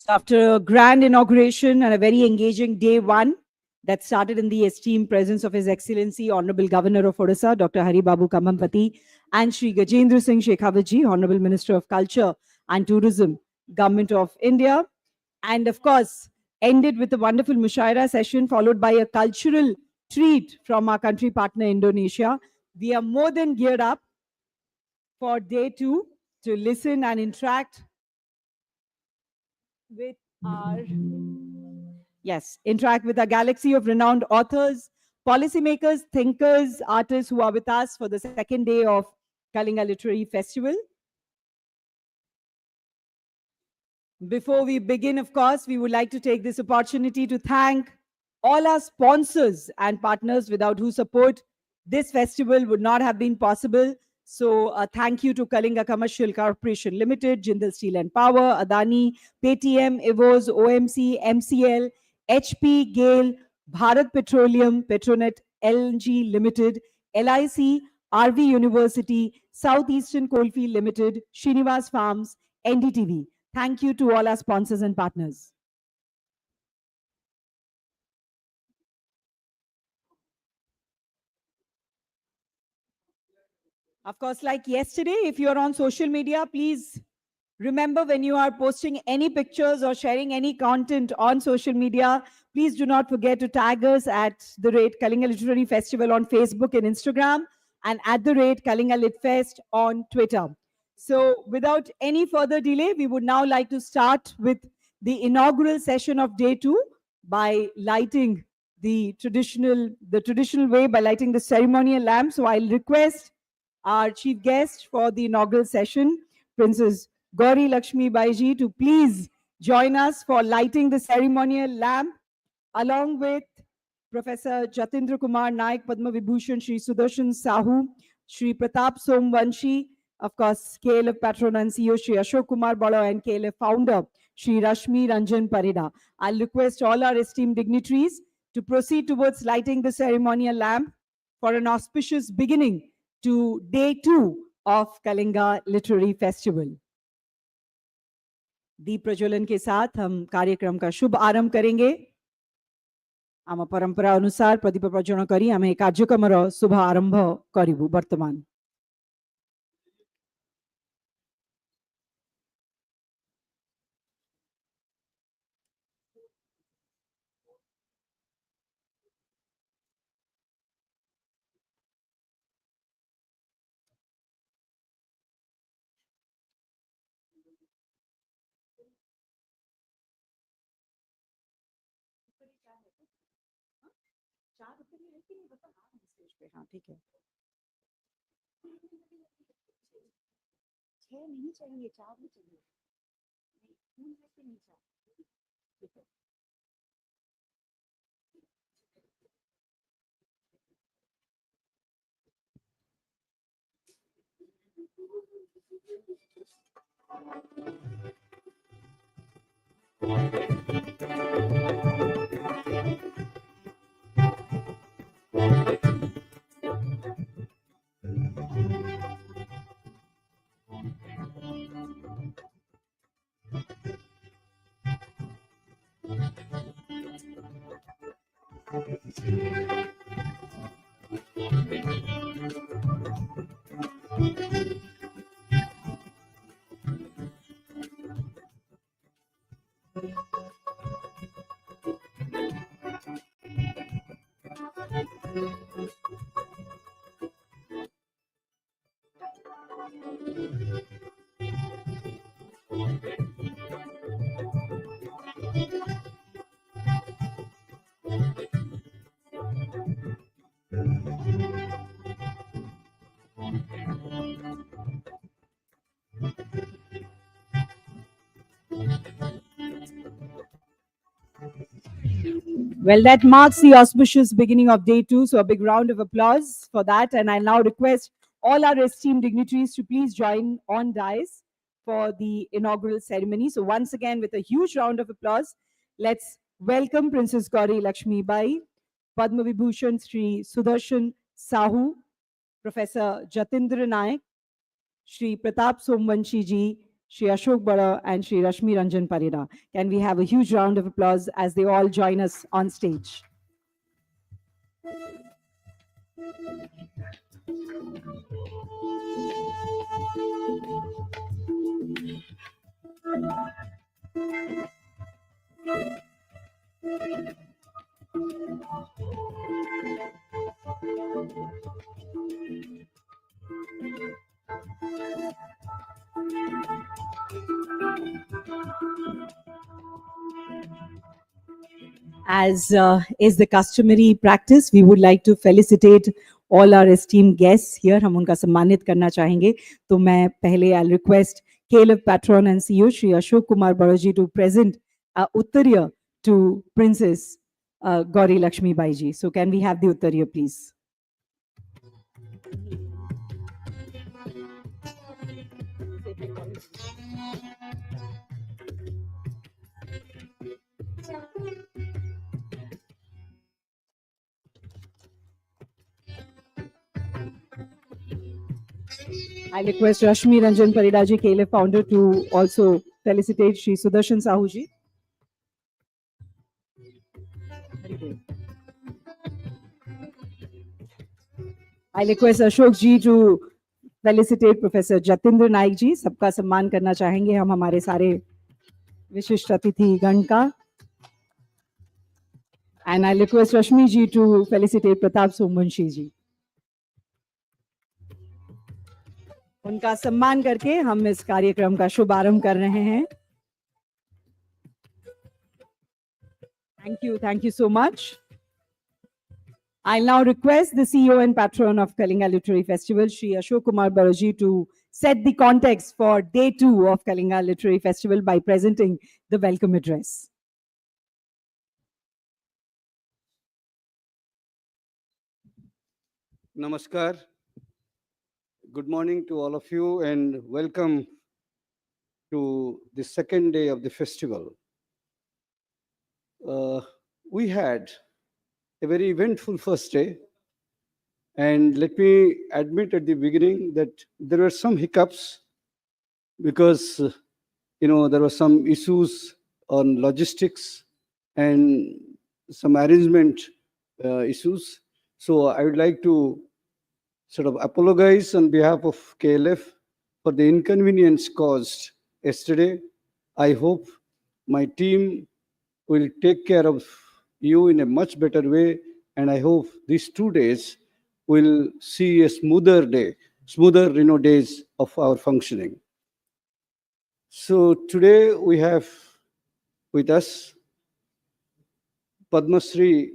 So after a grand inauguration and a very engaging day one that started in the esteemed presence of His Excellency, Honorable Governor of Odisha, Dr. Hari Babu Kamampati, and Shri Gajendra Singh Shekhawatji, Honorable Minister of Culture and Tourism, Government of India. And of course, ended with a wonderful mushaira session followed by a cultural treat from our country partner Indonesia. We are more than geared up for day two to listen and interact with our interact with a galaxy of renowned authors, policymakers, thinkers, artists who are with us for the second day of Kalinga Literary Festival. Before we begin, of course, we would like to take this opportunity to thank all our sponsors and partners without whose support this festival would not have been possible. So thank you to Kalinga Commercial Corporation Limited, Jindal Steel and Power, Adani, Paytm, Evos, OMC, MCL, HP, GAIL, Bharat Petroleum, Petronet, LNG Limited, LIC, RV University, Southeastern Coalfield Limited, Srinivas Farms, NDTV. Thank you to all our sponsors and partners. Of course, like yesterday, if you're on social media, please remember when you are posting any pictures or sharing any content on social media, please do not forget to tag us at the rate Kalinga Literary Festival on Facebook and Instagram and at the rate Kalinga Lit Fest on Twitter. So without any further delay, we would now like to start with the inaugural session of day two by lighting the traditional way by lighting the ceremonial lamp. So I'll request our chief guest for the inaugural session, Princess Gouri Lakshmi Bayi, to please join us for lighting the ceremonial lamp, along with Professor Jatindra Kumar, Nayak Padma Vibhushan, Shri Sudarshan Sahu, Shri Pratap Somvanshi, of course, KLF patron and CEO, Shri Ashok Kumar Bala, and KLF founder, Shri Rashmi Ranjan Parida. I'll request all our esteemed dignitaries to proceed towards lighting the ceremonial lamp for an auspicious beginning to day two of Kalinga Literary Festival. दीप प्रज्वलन के साथ हम कार्यक्रम का शुभ आरंभ करेंगे. आम परंपरा अनुसार प्रदीप प्रज्वलन करी आम कार्यक्रम शुभ आरंभ करिबु वर्तमान. हाँ ठीक है. 6 नहीं चाहिए, 4 भी चाहिए. ठीक है. Well, that marks the auspicious beginning of day two. So a big round of applause for that. And I now request all our esteemed dignitaries to please join on dais for the inaugural ceremony. So once again, with a huge round of applause, let's welcome Princess Gauri Lakshmi Bayi, Padma Vibhushan Sri Sudarshan Sahu, Professor Jatindra Nayak, Sri Pratap Somvanshi ji, Sri Ashok Bada, and Sri Rashmi Ranjan Parida. Can we have a huge round of applause as they all join us on stage? As is the customary practice, we would like to felicitate all our esteemed guests here. हम उनका सम्मानित करना चाहेंगे. तो मैं पहले I'll request KLF patron and CEO Shri Ashok Kumar Baraji to present Uttariya to Princess Gauri Lakshmi Bai ji. So can we have the Uttariya, please? I request Rashmi Ranjan Parida ji, KLF founder, to also felicitate Shri Sudarshan Sahu ji. I request Ashok ji to felicitate Professor Jatindra Nayak ji. सबका सम्मान करना चाहेंगे हम हमारे सारे विशिष्ट अतिथि गण का. And I request Rashmi ji to felicitate Pratap Somvanshi ji. उनका सम्मान करके हम इस कार्यक्रम का शुभारंभ कर रहे हैं. Thank you so much. I'll now request the CEO and patron of Kalinga Literary Festival, Shri Ashok Kumar Baraji, to set the context for day 2 of Kalinga Literary Festival by presenting the welcome address. Namaskar. Good morning to all of you and welcome to the second day of the festival. We had a very eventful first day, and let me admit at the beginning that there were some hiccups because there were some issues on logistics and some arrangement issues. So I would like to sort of apologize on behalf of KLF for the inconvenience caused yesterday. I hope my team will take care of you in a much better way, and I hope these 2 days will see a smoother days of our functioning. So today we have with us Padma Shri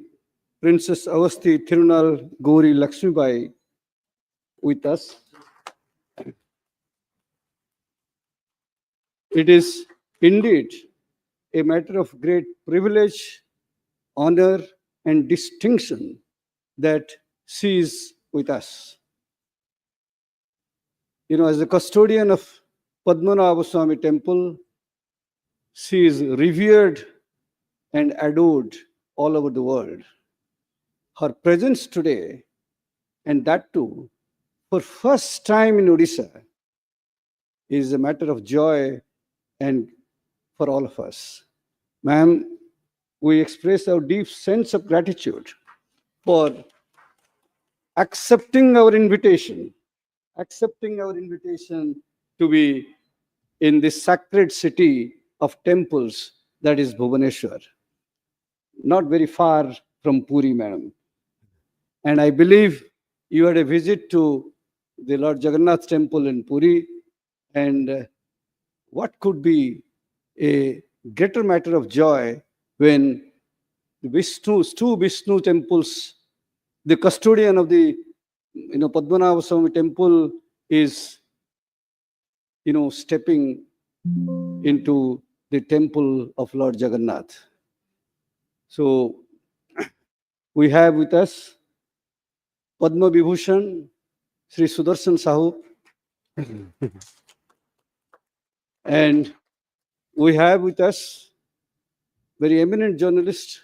Princess Avasthi Tirunal Gouri Lakshmi Bai with us. It is indeed a matter of great privilege, honor, and distinction that she is with us. As the custodian of Padmanabha Swami Temple, she is revered and adored all over the world. Her presence today, and that too for first time in Odisha, is a matter of joy and for all of us. Ma'am, we express our deep sense of gratitude for accepting our invitation to be in this sacred city of temples, that is Bhubaneswar, not very far from Puri, madam. And I believe you had a visit to the Lord Jagannath temple in Puri, and what could be a greater matter of joy when the two Vishnu temples, the custodian of the Padmanabha Swami temple is stepping into the temple of Lord Jagannath. So we have with us Padma Vibhushan Sri Sudarshan Sahu, and we have with us very eminent journalist,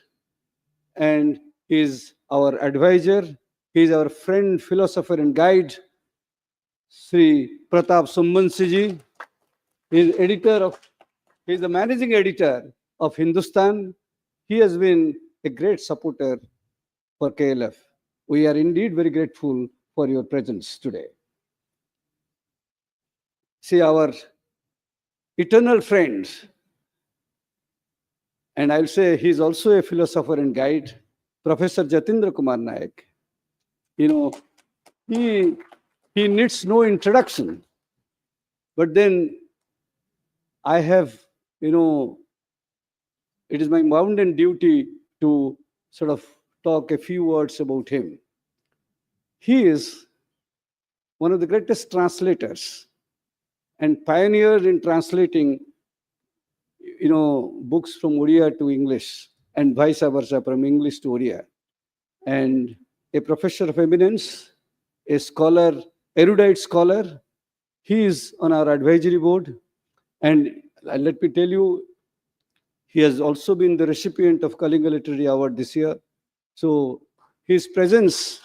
and is our advisor. He is our friend, philosopher, and guide, Sri Pratap Sumbansiji. He is he is the managing editor of Hindustan. He has been a great supporter for KLF. We are indeed very grateful for your presence today. See, our eternal friend, and I'll say he's also a philosopher and guide, Professor Jatindra Kumar Nayak. You know, he needs no introduction. But then I have, it is my bounden duty to sort of talk a few words about him. He is one of the greatest translators and pioneer in translating, books from Odia to English and vice versa, from English to Odia. And a professor of eminence, a scholar, erudite scholar. He is on our advisory board. And let me tell you, he has also been the recipient of Kalinga Literary Award this year. So his presence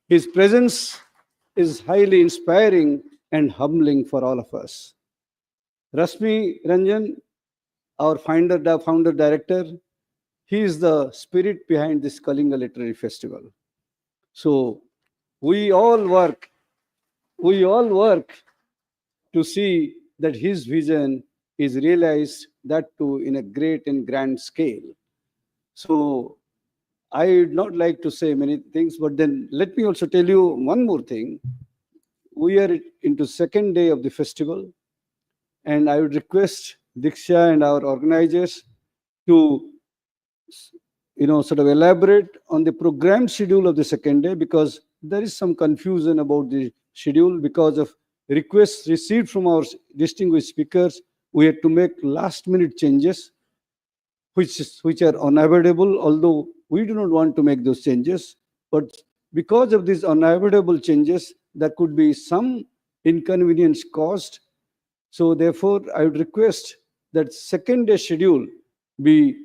is highly inspiring and humbling for all of us. Lakshmi Ranjan, our founder director, he is the spirit behind this Kalinga Literary Festival. So we all work to see that his vision is realized, that too in a great and grand scale. So I would not like to say many things, but then let me also tell you one more thing. We are into second day of the festival, and I would request Diksha and our organizers to sort of elaborate on the program schedule of the second day, because there is some confusion about the schedule because of requests received from our distinguished speakers. We had to make last minute changes, which are unavoidable, although we do not want to make those changes. But because of these unavoidable changes, there could be some inconvenience caused. So therefore, I would request that second day schedule be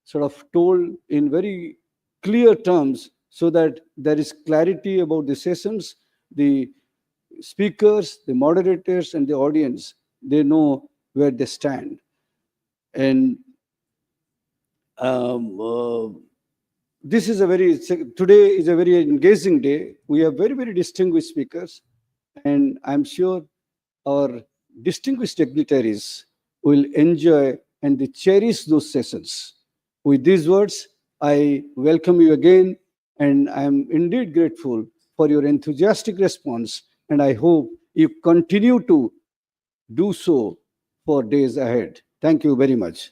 sort of told in very clear terms, so that there is clarity about the sessions, the speakers, the moderators, and the audience. They know where they stand. And this is today is a very engaging day. We have very, very distinguished speakers, and I'm sure our distinguished dignitaries will enjoy and they cherish those sessions. With these words, I welcome you again, and I am indeed grateful for your enthusiastic response, and I hope you continue to do so for days ahead. Thank you very much.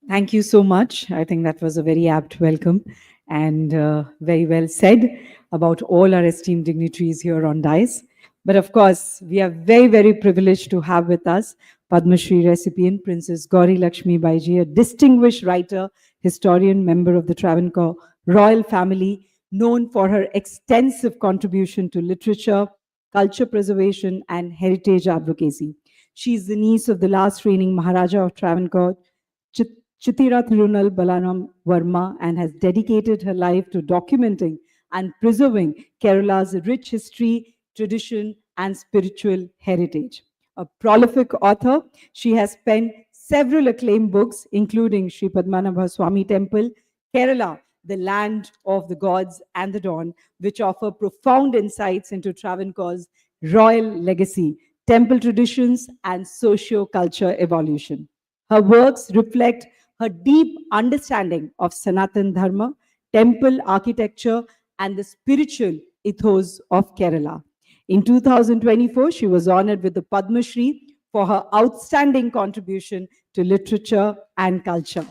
Thank you so much. I think that was a very apt welcome and very well said about all our esteemed dignitaries here on dais. But of course, we are very, very privileged to have with us Padma Shri recipient Princess Gouri Lakshmi Bayi, a distinguished writer, historian, member of the Travancore royal family, known for her extensive contribution to literature, culture preservation, and heritage advocacy. She is the niece of the last reigning Maharaja of Travancore, Chitira Thirunal Balaram Verma, and has dedicated her life to documenting and preserving Kerala's rich history, tradition, and spiritual heritage. A prolific author, she has penned several acclaimed books, including Sri Padmanabha Swami Temple, Kerala, the land of the gods and the dawn, which offer profound insights into Travancore's royal legacy, temple traditions, and socio-culture evolution. Her works reflect her deep understanding of Sanatan Dharma, temple architecture, and the spiritual ethos of Kerala. In 2024, she was honored with the Padma Shri for her outstanding contribution to literature and culture.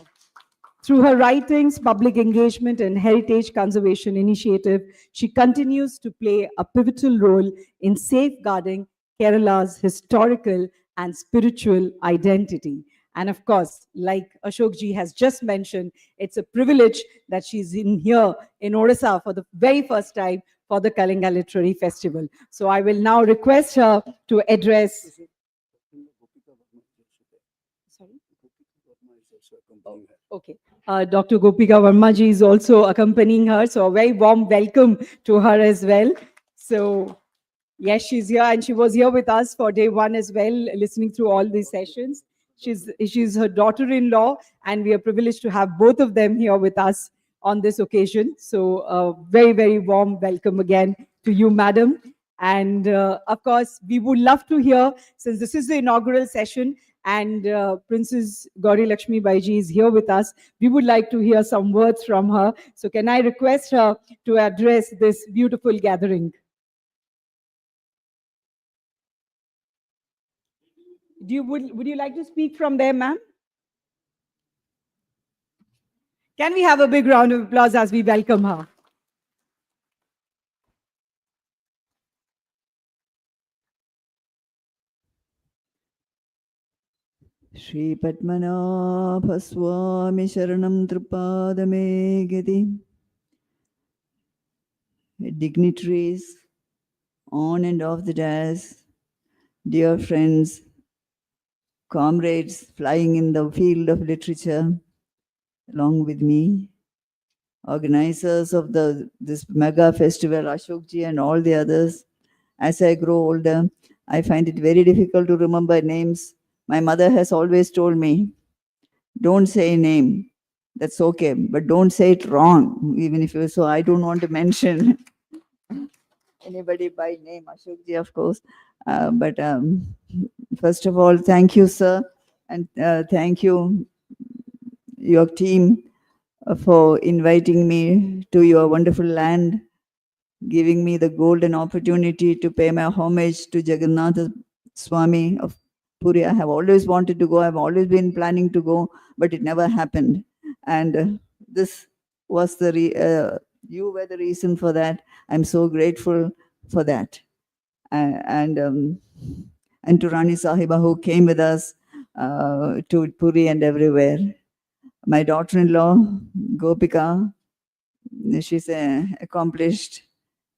Through her writings, public engagement, and heritage conservation initiative, she continues to play a pivotal role in safeguarding Kerala's historical and spiritual identity. And of course, like Ashokji has just mentioned, it's a privilege that she's in here in Odisha for the very first time for the Kalinga Literary Festival. So I will now request her to address Okay. Dr. Gopika Verma ji is also accompanying her, so a very warm welcome to her as well. So, yes, she's here and she was here with us for day one as well, listening through all these sessions. She's her daughter-in-law, and we are privileged to have both of them here with us on this occasion. So, very, very warm welcome again to you, madam. And of course, we would love to hear, since this is the inaugural session, and Princess Gouri Lakshmi Baiji is here with us. We would like to hear some words from her. So can I request her to address this beautiful gathering? Would you like to speak from there, ma'am? Can we have a big round of applause as we welcome her? Shri Padmanabha Swami Sharanam Tripadame Gati. Dignitaries on and off the dais, dear friends, comrades flying in the field of literature along with me, organizers of this mega festival, Ashokji and all the others. As I grow older, I find it very difficult to remember names. My mother has always told me, don't say a name. That's okay, but don't say it wrong, even if you. So I don't want to mention anybody by name, Ashokji, of course. But first of all, thank you, sir, and thank you, your team, for inviting me to your wonderful land, giving me the golden opportunity to pay my homage to Jagannath Swami of Puri. I have always wanted to go. I've always been planning to go, but it never happened. And this was you were the reason for that. I'm so grateful for that. And to Rani Sahiba, who came with us to Puri and everywhere. My daughter-in-law, Gopika, she's an accomplished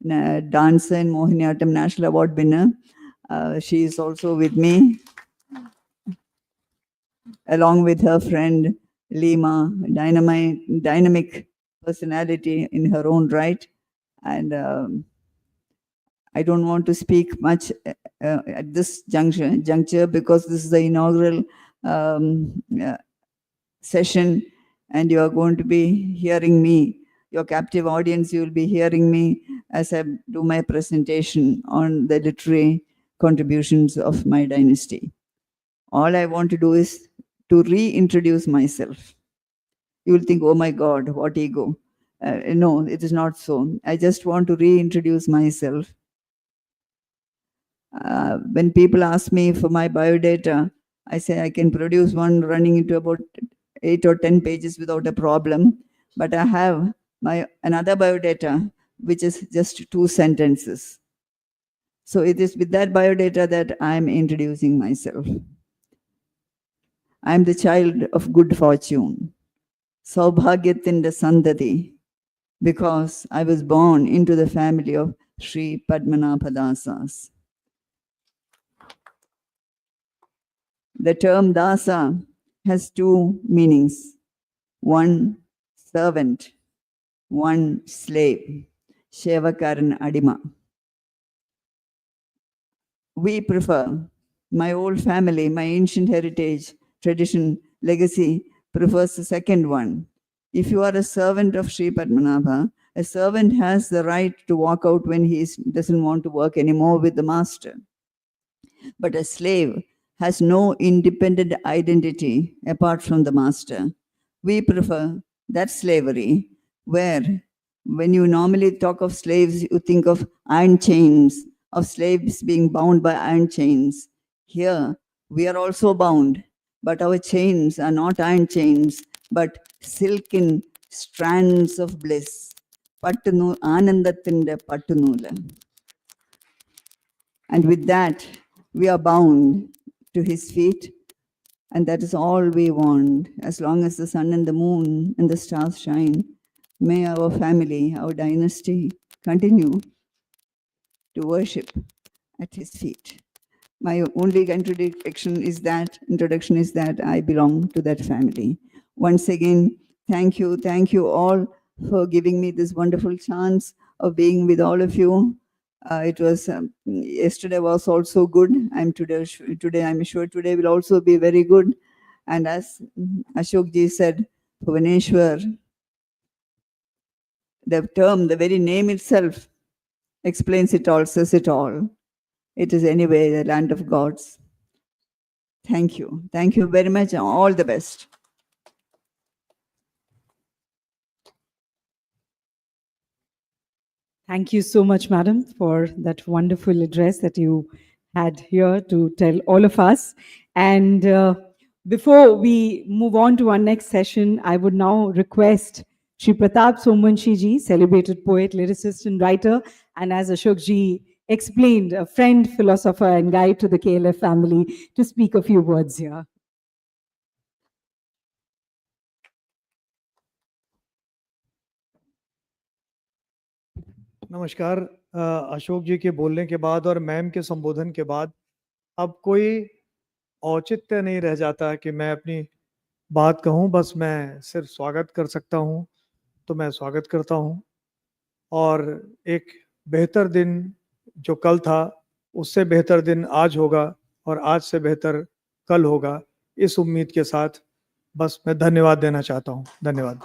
dancer and Mohiniyattam National Award winner. She is also with me, along with her friend Lima, dynamic personality in her own right. And I don't want to speak much at this juncture because this is the inaugural session, and you are going to be hearing me. Your captive audience, you will be hearing me as I do my presentation on the literary contributions of my dynasty. All I want to do is to reintroduce myself. You will think, oh my God, what ego. No, it is not so. I just want to reintroduce myself. When people ask me for my biodata, I say I can produce one running into about 8 or 10 pages without a problem. But I have my another biodata, which is just 2 sentences. So it is with that biodata that I'm introducing myself. I'm the child of good fortune, Saubhagyatinda Sandati, because I was born into the family of Sri Padmanabhadasas. The term dasa has 2 meanings. One, servant. One, slave. Shevakaran Adima. We prefer, my old family, my ancient heritage, tradition, legacy, prefers the second one. If you are a servant of Sri Padmanabha, a servant has the right to walk out when he doesn't want to work anymore with the master. But a slave has no independent identity apart from the master. We prefer that slavery where when you normally talk of slaves, you think of iron chains, of slaves being bound by iron chains. Here, we are also bound, but our chains are not iron chains, but silken strands of bliss. Pattunu Anandathinde Pattunula. And with that, we are bound to his feet. And that is all we want. As long as the sun and the moon and the stars shine, may our family, our dynasty continue to worship at his feet. My only introduction is that I belong to that family. Once again, thank you all for giving me this wonderful chance of being with all of you. It was yesterday was also good. I'm sure today will also be very good. And as Ashok ji said, Bhubaneswar, the term, the very name itself explains it all, says it all. It is anyway the land of gods. Thank you. Thank you very much and all the best. Thank you so much, madam, for that wonderful address that you had here to tell all of us. And before we move on to our next session, I would now request Shri Pratap Somanshi ji, celebrated poet, lyricist, and writer, and as Ashok ji explained, a friend, philosopher, and guide to the KLF family, to speak a few words here. नमस्कार। अशोक जी के बोलने के बाद और ma'am के संबोधन के बाद अब कोई औचित्य नहीं रह जाता कि मैं अपनी बात कहूं, बस मैं सिर्फ स्वागत कर सकता हूं, तो मैं स्वागत करता हूं। और एक बेहतर दिन जो कल था, उससे बेहतर दिन आज होगा और आज से बेहतर कल होगा, इस उम्मीद के साथ बस मैं धन्यवाद देना चाहता हूं। धन्यवाद।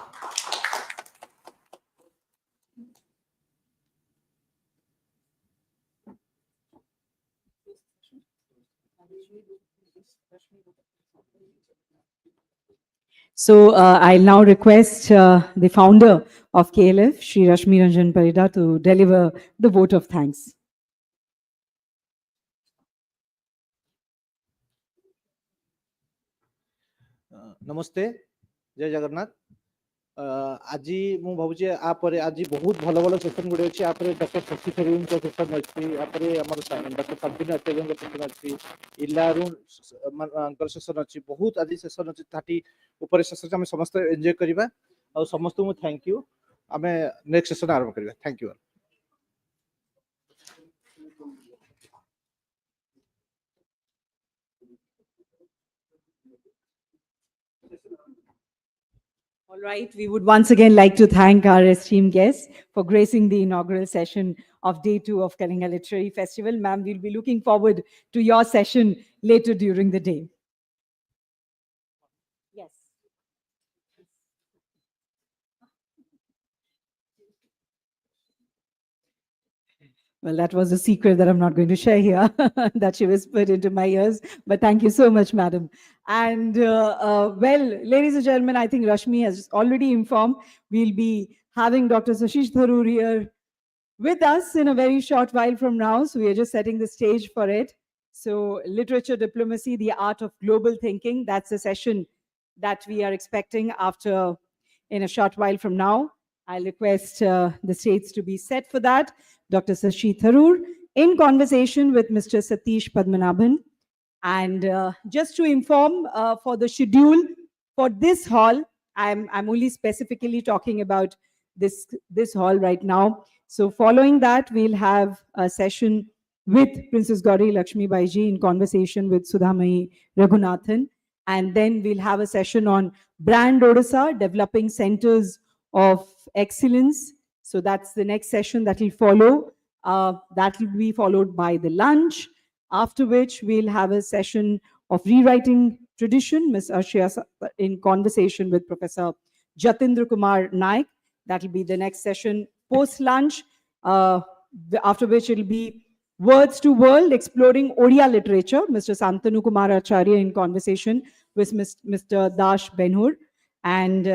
So I'll now request the founder of KLF, Shri Rashmi Ranjan Parida, to deliver the vote of thanks. नमस्ते, जय जगन्नाथ। आज मु भावुचे आपर आज बहुत भल भल सेशन गुड़े अच्छी आप डॉक्टर शशि थरूर सेशन अच्छी आप डॉक्टर संबिनी आचार्य सेशन अच्छी इलारुण सेशन अच्छी बहुत आज सेशन अच्छी ताटी ऊपर सेशन आम समस्त एंजॉय करवा और समस्त को थैंक यू। आम नेक्स्ट सेशन आरंभ करवा। Thank you. All right, we would once again like to thank our esteemed guests for gracing the inaugural session of Day 2 of Kalinga Literary Festival. Ma'am, we'll be looking forward to your session later during the day. Yes. Well, that was a secret that I'm not going to share here, that she whispered into my ears. But thank you so much, madam. And well, ladies and gentlemen, I think Rashmi has already informed we'll be having Dr. Sashish Tharoor here with us in a very short while from now. So we are just setting the stage for it. So literature diplomacy, the art of global thinking, that's a session that we are expecting after in a short while from now. I'll request the stage to be set for that. Dr. Sashi Tharoor in conversation with Mr. Satish Padmanabhan. And just to inform for the schedule for this hall, I'm only specifically talking about this hall right now. So following that, we'll have a session with Princess Gouri Lakshmi Bayi in conversation with Sudhamai Raghunathan. And then we'll have a session on Brand Odisha, developing centers of excellence. So that's the next session that will follow. That will be followed by the lunch, after which we'll have a session of rewriting tradition, Ms. Ashya, in conversation with Professor Jatindra Kumar Nayak. That will be the next session post-lunch, after which it will be Words to World, exploring Odia literature, Mr. Santanu Kumar Acharya in conversation with Mr. Dash Benhur. And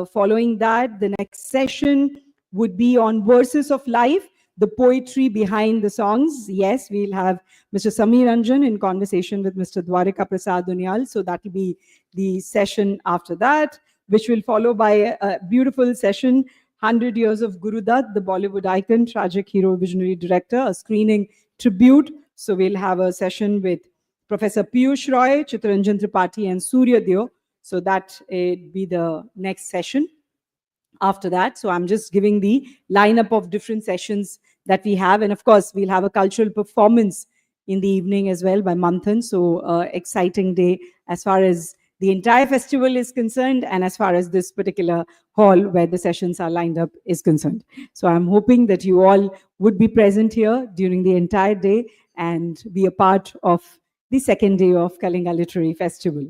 following that, the next session would be on verses of life, the poetry behind the songs. Yes, we'll have Mr. Samir Ranjan in conversation with Mr. Dwarika Prasad Dunyal. So that will be the session after that, which will follow by a beautiful session, 100 Years of Guru Dutt, the Bollywood icon, tragic hero, visionary director, a screening tribute. So we'll have a session with Professor Piyush Roy, Chittaranjan Tripathi, and Surya Deo. So that would be the next session after that. So I'm just giving the lineup of different sessions that we have. And of course, we'll have a cultural performance in the evening as well by Manthan. So exciting day as far as the entire festival is concerned and as far as this particular hall where the sessions are lined up is concerned. So I'm hoping that you all would be present here during the entire day and be a part of the second day of Kalinga Literary Festival.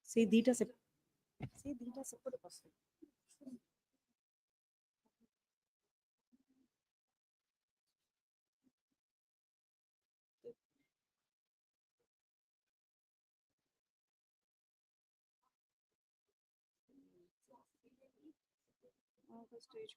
Say dita se stage